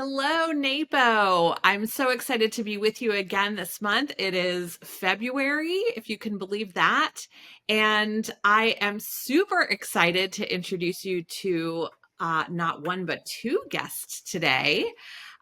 Hello, NAPO. I'm so excited to be with you again this month. It is February, if you can believe that. And I am super excited to introduce you to not one, but two guests today.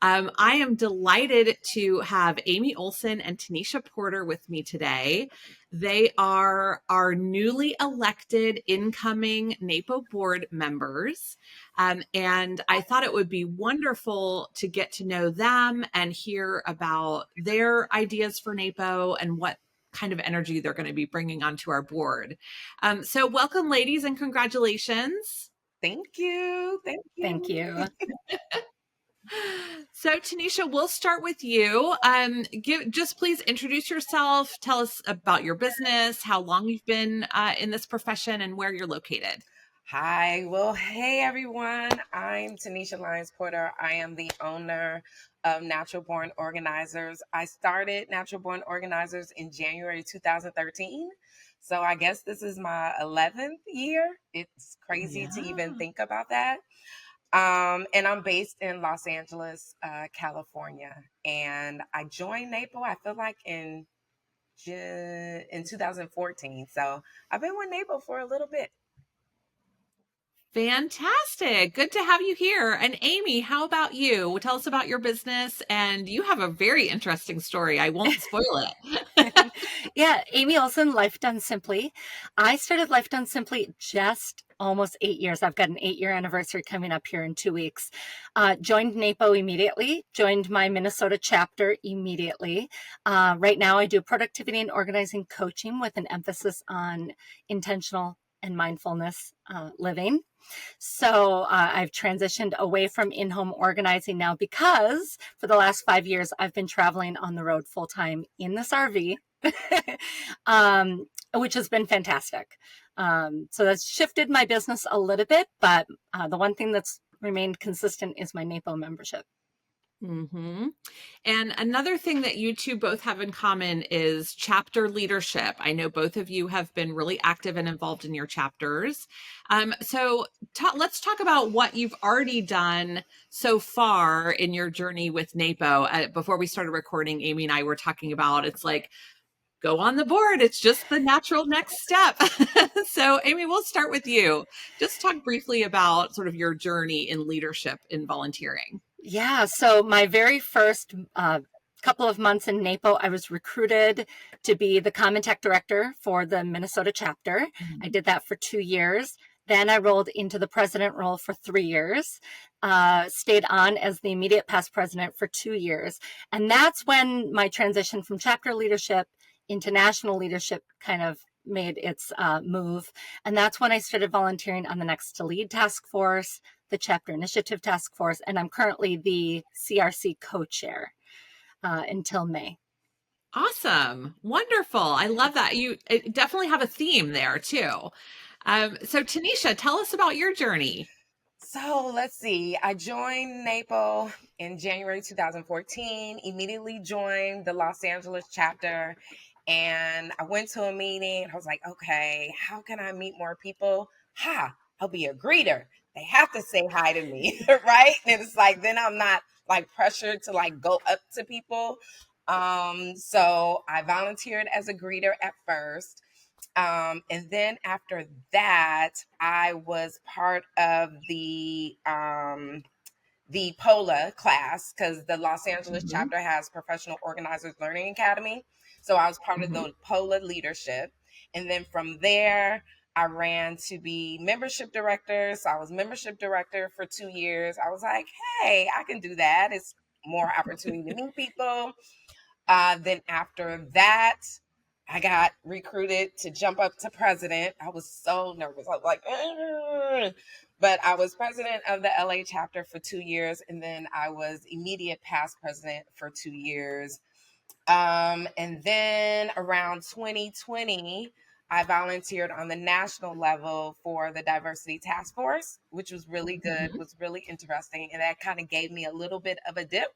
I am delighted to have Amy Olson and Tanisha Porter with me today. They are our newly elected incoming NAPO board members. And I thought it would be wonderful to get to know them and hear about their ideas for NAPO and what kind of energy they're going to be bringing onto our board. So welcome, ladies, and congratulations. Thank you. Thank Thank you. you. So Tanisha, we'll start with you. Just please introduce yourself. Tell us about your business, how long you've been in this profession, and where you're located. Hi. Well, hey, everyone. I'm Tanisha Lyons Porter. I am the owner of Natural Born Organizers. I started Natural Born Organizers in January 2013. So I guess this is my 11th year. It's crazy to even think about that. And I'm based in Los Angeles, California. And I joined NAPO, I feel like in 2014. So I've been with NAPO for a little bit. Fantastic. Good to have you here. And Amy, how about you? Tell us about your business. And you have a very interesting story. I won't spoil it. Yeah, Amy Olson, Life Done Simply. I started Life Done Simply just almost 8 years. I've got an 8-year anniversary coming up here in 2 weeks. Joined NAPO immediately, joined my Minnesota chapter immediately. Right now, I do productivity and organizing coaching with an emphasis on intentional and mindfulness living. So I've transitioned away from in-home organizing now because for the last 5 years, I've been traveling on the road full time in this RV, which has been fantastic. So that's shifted my business a little bit, but the one thing that's remained consistent is my NAPO membership. Mm-hmm. And another thing that you two both have in common is chapter leadership. I know both of you have been really active and involved in your chapters. So let's talk about what you've already done so far in your journey with NAPO. Before we started recording, Amy and I were talking about it's like, go on the board. It's just the natural next step. So Amy, we'll start with you. Just talk briefly about sort of your journey in leadership in volunteering. Yeah, so my very first couple of months in NAPO, I was recruited to be the Common Tech Director for the Minnesota chapter. I did that for 2 years. Then I rolled into the president role for 3 years, stayed on as the immediate past president for 2 years. And that's when my transition from chapter leadership into national leadership kind of made its move. And that's when I started volunteering on the Next to Lead task force, the Chapter Initiative Task Force, and I'm currently the CRC co-chair until May. Awesome. Wonderful. I love that. You definitely have a theme there too. So Tanisha, tell us about your journey. So let's see. I joined NAPO in January 2014, immediately joined the Los Angeles chapter. And I went to a meeting. I was like, okay, how can I meet more people? I'll be a greeter. They have to say hi to me, right? And it's like, then I'm not like pressured to like go up to people. So I volunteered as a greeter at first. And then after that, I was part of the POLA class because the Los Angeles chapter has Professional Organizers Learning Academy. So I was part of the POLA leadership. And then from there, I ran to be membership director. So I was membership director for 2 years. I was like, hey, I can do that. It's more opportunity to meet people. Then after that, I got recruited to jump up to president. I was so nervous. I was like, "Ugh." But I was president of the LA chapter for 2 years. And then I was immediate past president for 2 years. And then around 2020, I volunteered on the national level for the diversity task force, which was really good, was really interesting. And that kind of gave me a little bit of a dip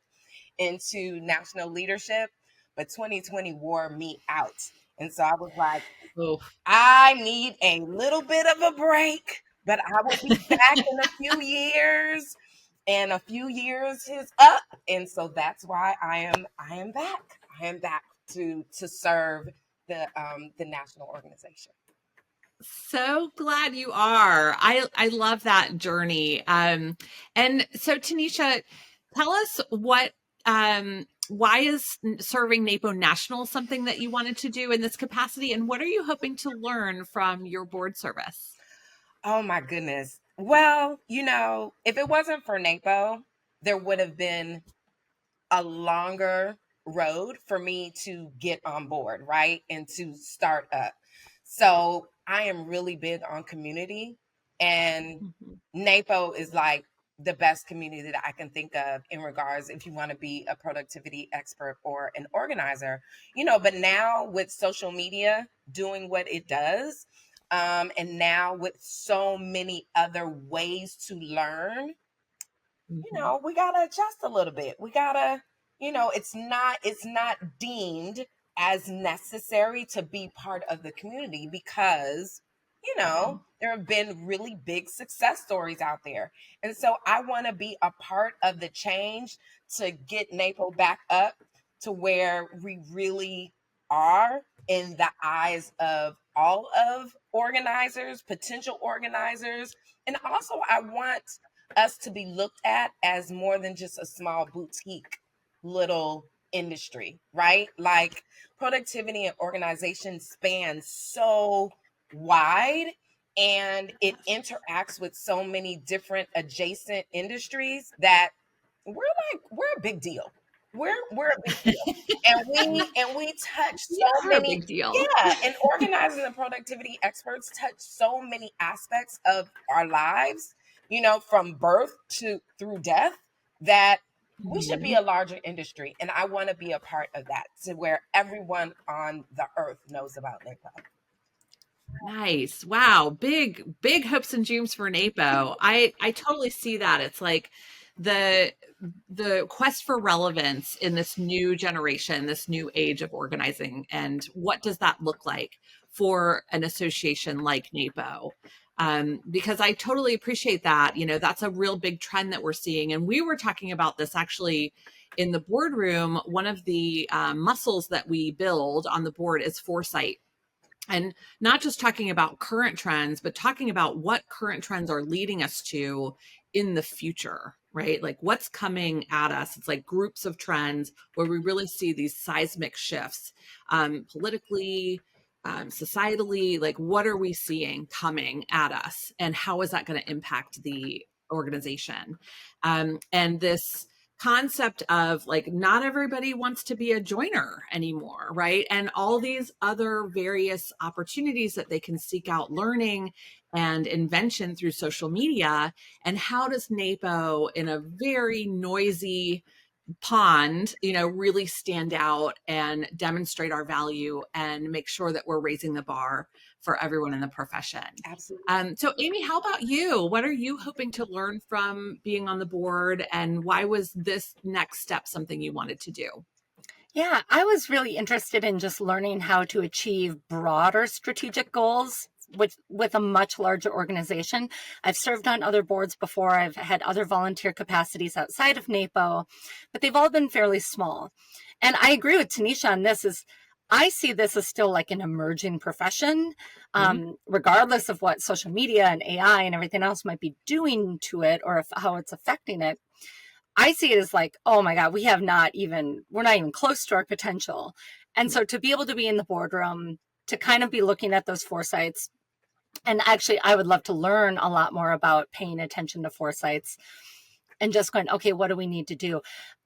into national leadership. But 2020 wore me out. And so I was like, I need a little bit of a break, but I will be back in a few years. and a few years is up, and so that's why I am back. I am back to serve the national organization. So glad you are. I love that journey. And so Tanisha, tell us why is serving NAPO National something that you wanted to do in this capacity, and what are you hoping to learn from your board service? Oh my goodness. Well, if it wasn't for NAPO, there would have been a longer road for me to get on board, right? And to start up. So I am really big on community, and Mhm. NAPO is like the best community that I can think of in regards if you want to be a productivity expert or an organizer, but now with social media doing what it does, and now with so many other ways to learn, Mhm. we gotta adjust a little bit. We gotta, it's not deemed as necessary to be part of the community because, Mhm. there have been really big success stories out there. And so I want to be a part of the change to get NAPO back up to where we really are in the eyes of all of organizers, potential organizers. And also I want us to be looked at as more than just a small boutique little industry, right? Like productivity and organization spans so wide, and it interacts with so many different adjacent industries that we're a big deal. We're a big deal. And we touch You so are a many, big deal. yeah, and organizers and productivity experts touch so many aspects of our lives, from birth to through death, that we should be Mhm. a larger industry. And I want to be a part of that to where everyone on the earth knows about NAPO. Nice. Wow. Big hopes and dreams for NAPO. I totally see that. It's like the the quest for relevance in this new generation, this new age of organizing, and what does that look like for an association like NAPO? Because I totally appreciate that. That's a real big trend that we're seeing. And we were talking about this actually in the boardroom. One of the muscles that we build on the board is foresight, and not just talking about current trends, but talking about what current trends are leading us to in the future, right? Like what's coming at us. It's like groups of trends where we really see these seismic shifts, politically, societally. Like what are we seeing coming at us, and how is that going to impact the organization? And this concept of like not everybody wants to be a joiner anymore, right? And all these other various opportunities that they can seek out learning and invention through social media. And how does NAPO, in a very noisy pond, really stand out and demonstrate our value and make sure that we're raising the bar for everyone in the profession? Absolutely. So Amy, how about you? What are you hoping to learn from being on the board, and why was this next step something you wanted to do? Yeah, I was really interested in just learning how to achieve broader strategic goals with a much larger organization. I've served on other boards before. I've had other volunteer capacities outside of NAPO, but they've all been fairly small. And I agree with Tanisha on this. Is I see this as still like an emerging profession, Mhm. regardless of what social media and AI and everything else might be doing to it, or how it's affecting it. I see it as like, oh my God, we're not even close to our potential. And so to be able to be in the boardroom, to kind of be looking at those foresights, and actually, I would love to learn a lot more about paying attention to foresights and just going, okay, what do we need to do?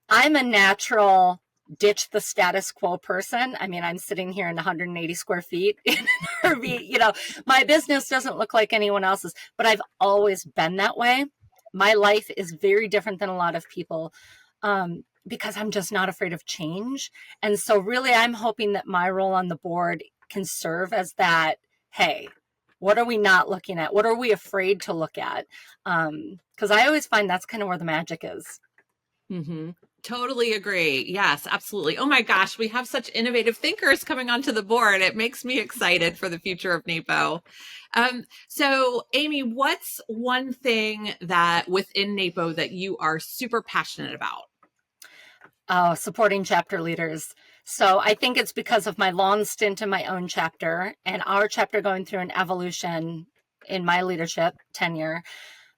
I'm a natural ditch the status quo person. I mean, I'm sitting here in 180 square feet in an RV. My business doesn't look like anyone else's, but I've always been that way. My life is very different than a lot of people, because I'm just not afraid of change. And so, really, I'm hoping that my role on the board can serve as that. Hey, what are we not looking at? What are we afraid to look at? Because I always find that's kind of where the magic is. Mhm. Totally agree. Yes, absolutely. Oh my gosh, we have such innovative thinkers coming onto the board. It makes me excited for the future of NAPO. So, Amy, what's one thing that within NAPO that you are super passionate about? Supporting chapter leaders. So I think it's because of my long stint in my own chapter and our chapter going through an evolution in my leadership tenure,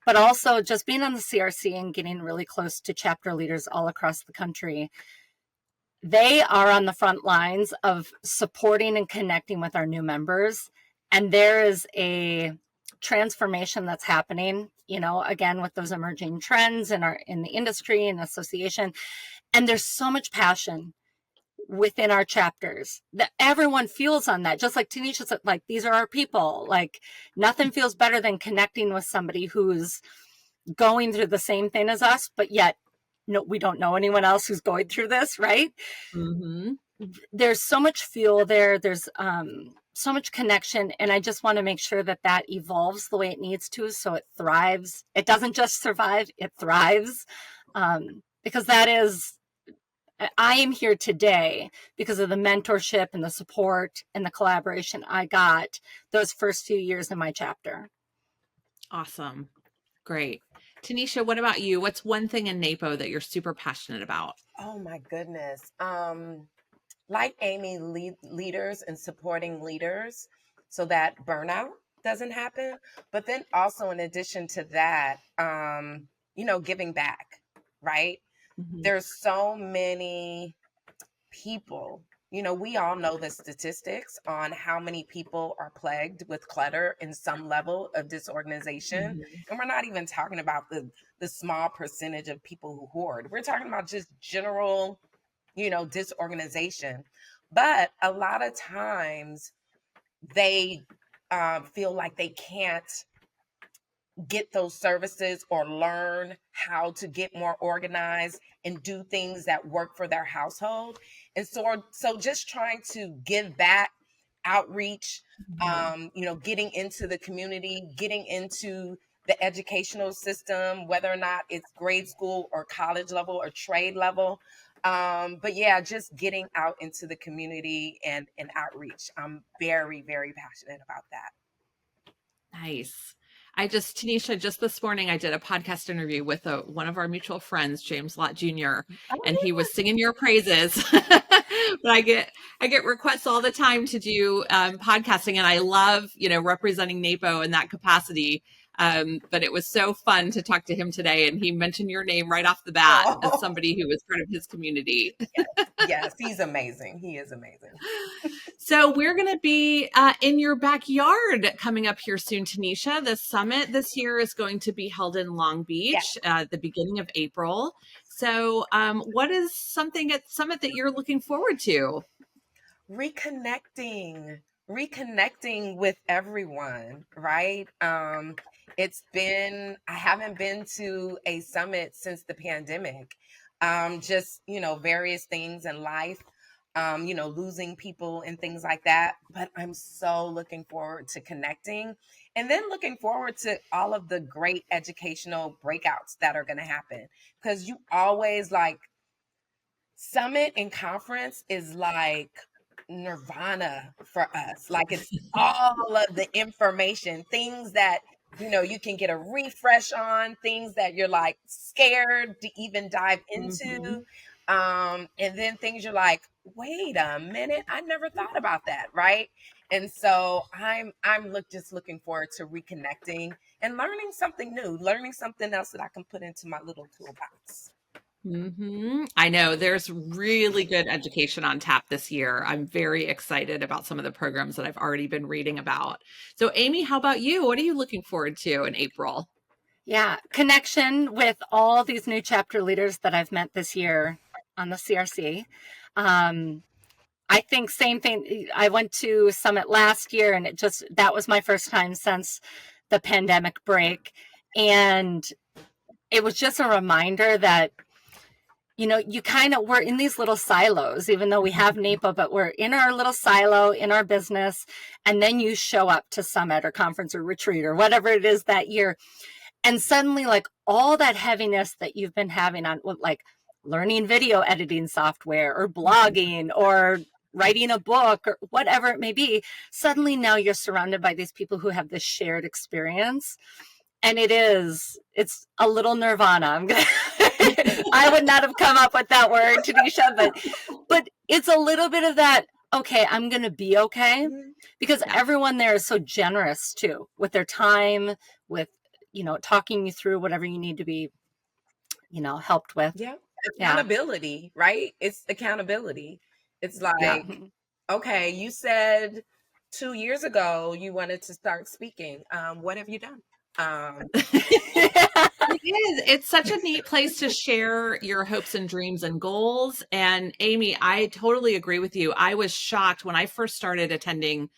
but also just being on the CRC and getting really close to chapter leaders all across the country. They are on the front lines of supporting and connecting with our new members. And there is a transformation that's happening, again, with those emerging trends in the industry and association. And there's so much passion within our chapters that everyone feels on that. Just like Tanisha said, like, these are our people. Like, nothing feels better than connecting with somebody who's going through the same thing as us, but yet no, we don't know anyone else who's going through this, right? Mm-hmm. There's so much fuel there. There's so much connection. And I just want to make sure that that evolves the way it needs to, so it thrives. It doesn't just survive, it thrives. Because I am here today because of the mentorship and the support and the collaboration I got those first few years in my chapter. Awesome. Great. Tanisha, what about you? What's one thing in NAPO that you're super passionate about? Oh my goodness. Like Amy, leaders and supporting leaders so that burnout doesn't happen. But then also, in addition to that, giving back, right? Mm-hmm. There's so many people. We all know the statistics on how many people are plagued with clutter in some level of disorganization. Mm-hmm. And we're not even talking about the small percentage of people who hoard. We're talking about just general, disorganization. But a lot of times they feel like they can't get those services or learn how to get more organized and do things that work for their household. And so just trying to give back, outreach, getting into the community, getting into the educational system, whether or not it's grade school or college level or trade level. But yeah, just getting out into the community and outreach. I'm very, very passionate about that. Nice. Tanisha, just this morning, I did a podcast interview with one of our mutual friends, James Lott Jr., and he was singing your praises. But I get requests all the time to do podcasting, and I love, representing NAPO in that capacity. But it was so fun to talk to him today, and he mentioned your name right off the bat as somebody who was part of his community. Yes, he's amazing. He is amazing. So we're going to be in your backyard coming up here soon, Tanisha. The summit this year is going to be held in Long Beach at the beginning of April. So what is something at Summit that you're looking forward to? Reconnecting with everyone, right? I haven't been to a summit since the pandemic. Just, various things in life, losing people and things like that. But I'm so looking forward to connecting, and then looking forward to all of the great educational breakouts that are going to happen. Because you always summit and conference is like nirvana for us. Like, it's all of the information, things that you can get a refresh on, things that you're like scared to even dive into. And then things you're like, wait a minute, I never thought about that, right? And so I'm just looking forward to reconnecting and learning something new, learning something else that I can put into my little toolbox. I know there's really good education on tap this year. I'm very excited about some of the programs that I've already been reading about. So, Amy, how about you? What are you looking forward to in April? Yeah, connection with all these new chapter leaders that I've met this year on the CRC. I think same thing. I went to Summit last year, and that was my first time since the pandemic break. And it was just a reminder that, we're in these little silos, even though we have NAPO, but we're in our little silo in our business. And then you show up to Summit or conference or retreat or whatever it is that year. And suddenly, like, all that heaviness that you've been having on, like, learning video editing software or blogging or writing a book or whatever it may be, suddenly now you're surrounded by these people who have this shared experience. And it's a little nirvana. I would not have come up with that word, Tanisha, but it's a little bit of that, okay, I'm going to be okay. Because everyone there is so generous too, with their time, with, talking you through whatever you need to be, helped with. Yeah. Accountability, right? It's accountability. It's like, okay, you said 2 years ago you wanted to start speaking. What have you done? It is. It's such a neat place to share your hopes and dreams and goals. And Amy, I totally agree with you. I was shocked when I first started attending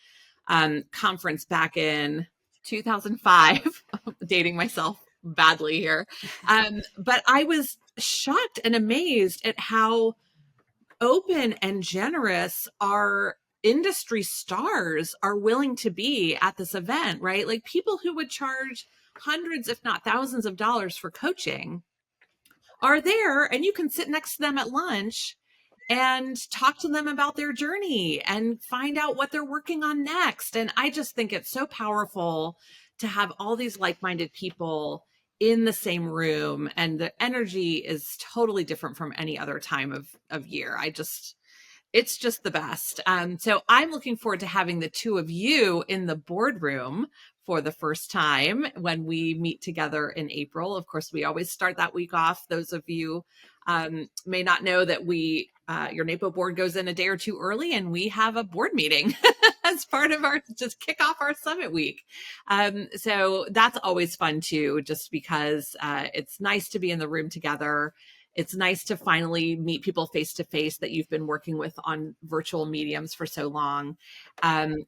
conference back in 2005, dating myself badly here. But I was shocked and amazed at how open and generous our industry stars are willing to be at this event, right? Like people who would charge hundreds, if not thousands of dollars for coaching are there, and you can sit next to them at lunch and talk to them about their journey and find out what they're working on next. And I just think it's so powerful to have all these like-minded people in the same room, and the energy is totally different from any other time of year. It's just the best. So I'm looking forward to having the two of you in the boardroom for the first time when we meet together in April. Of course, we always start that week off. Those of you may not know that your NAPO board goes in a day or two early, and we have a board meeting as part of our just kick off our summit week. So that's always fun too, just because it's nice to be in the room together. It's nice to finally meet people face to face that you've been working with on virtual mediums for so long. And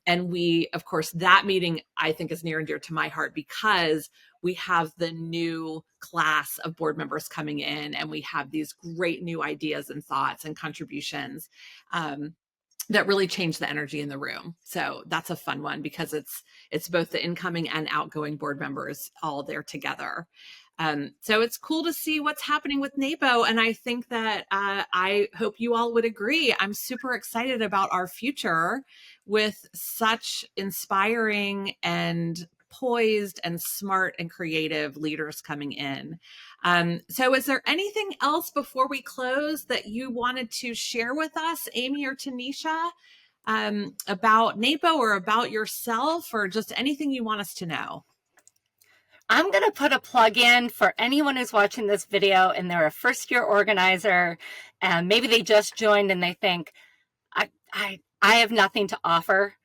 of course, that meeting I think is near and dear to my heart because we have the new class of board members coming in, and we have these great new ideas and thoughts and contributions that really change the energy in the room. So that's a fun one because it's both the incoming and outgoing board members all there together. So it's cool to see what's happening with NAPO. And I think that I hope you all would agree. I'm super excited about our future with such inspiring and poised and smart and creative leaders coming in. So is there anything else before we close that you wanted to share with us, Amy or Tanisha, about NAPO or about yourself, or just anything you want us to know? I'm going to put a plug in for anyone who's watching this video and they're a first-year organizer, and maybe they just joined and they think, I have nothing to offer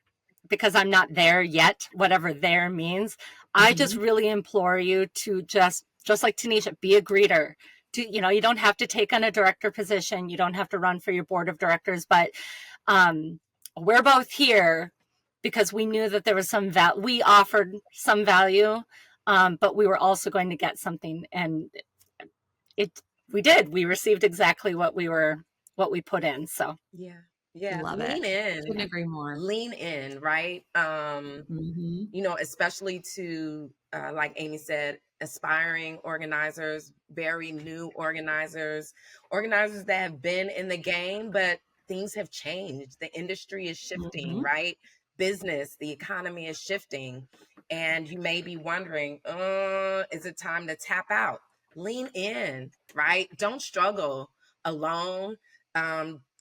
because I'm not there yet, whatever there means. I just really implore you to just like Tanisha, be a greeter. You don't have to take on a director position. You don't have to run for your board of directors, but we're both here because we knew that there was we offered some value. But we were also going to get something, and we did. We received exactly what we put in. So Love lean it. in. Couldn't agree more. Lean in, right? Especially to like Amy said, aspiring organizers, very new organizers that have been in the game, but things have changed. The industry is shifting, right? Business, the economy is shifting, and you may be wondering, is it time to tap out? Lean in, right? Don't struggle alone.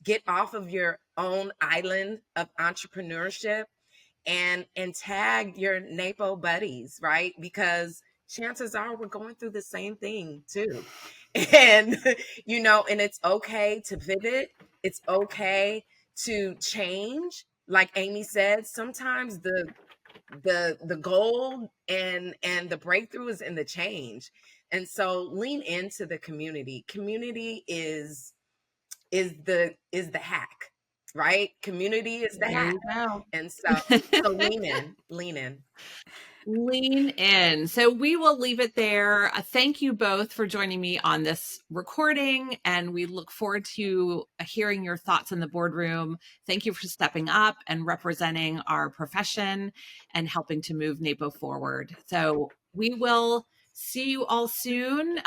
Get off of your own island of entrepreneurship and tag your NAPO buddies, right? Because chances are we're going through the same thing too. And and it's okay to pivot. It's okay to change. Like Amy said, sometimes the goal and the breakthrough is in the change. And so lean into the community. Community is the hack, right? Community is the hack. And so lean in. Lean in. So we will leave it there. Thank you both for joining me on this recording, and we look forward to hearing your thoughts in the boardroom. Thank you for stepping up and representing our profession and helping to move NAPO forward. So we will see you all soon.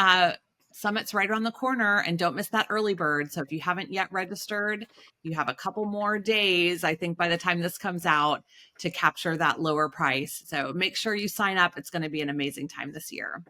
Summit's right around the corner, and don't miss that early bird. So if you haven't yet registered, you have a couple more days, I think, by the time this comes out to capture that lower price. So make sure you sign up. It's going to be an amazing time this year.